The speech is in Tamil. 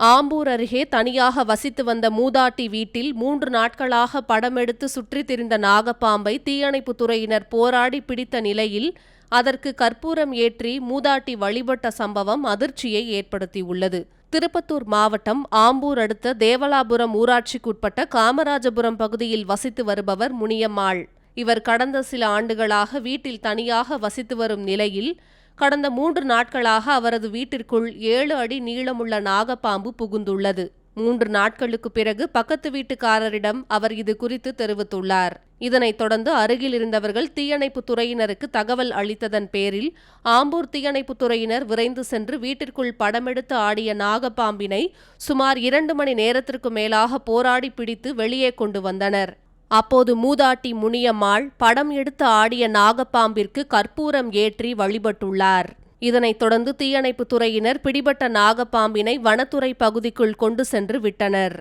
ஆம்பூர் அருகே தனியாக வசித்து வந்த மூதாட்டி வீட்டில் 3 நாட்களாக படமெடுத்து சுற்றித் திரிந்த நாகப்பாம்பை தீயணைப்புத் துறையினர் போராடி பிடித்த நிலையில் அதற்கு கற்பூரம் ஏற்றி மூதாட்டி வழிபட்ட சம்பவம் அதிர்ச்சியை ஏற்படுத்தியுள்ளது. திருப்பத்தூர் மாவட்டம் ஆம்பூர் அடுத்த தேவலாபுரம் ஊராட்சிக்குட்பட்ட காமராஜபுரம் பகுதியில் வசித்து வருபவர் முனியம்மாள். இவர் கடந்த சில ஆண்டுகளாக வீட்டில் தனியாக வசித்து வரும் நிலையில் கடந்த 3 நாட்களாக அவரது வீட்டிற்குள் 7 அடி நீளமுள்ள நாகப்பாம்பு புகுந்துள்ளது. 3 நாட்களுக்கு பிறகு பக்கத்து வீட்டுக்காரரிடம் அவர் இது குறித்து தெரிவித்துள்ளார். இதனைத் தொடர்ந்து அருகில் இருந்தவர்கள் தீயணைப்புத் துறையினருக்கு தகவல் அளித்ததன் பேரில் ஆம்பூர் தீயணைப்புத் துறையினர் விரைந்து சென்று வீட்டிற்குள் படமெடுத்து ஆடிய நாகப்பாம்பினை சுமார் 2 மணி நேரத்திற்கு மேலாக போராடி பிடித்து வெளியே கொண்டு வந்தனர். அப்போது மூதாட்டி முனியம்மாள் படம் எடுத்து ஆடிய நாகப்பாம்பிற்கு கற்பூரம் ஏற்றி வழிபட்டுள்ளார். இதனைத் தொடர்ந்து தீயணைப்புத் துறையினர் பிடிபட்ட நாகப்பாம்பினை வனத்துறை பகுதிக்குள் கொண்டு சென்று விட்டனர்.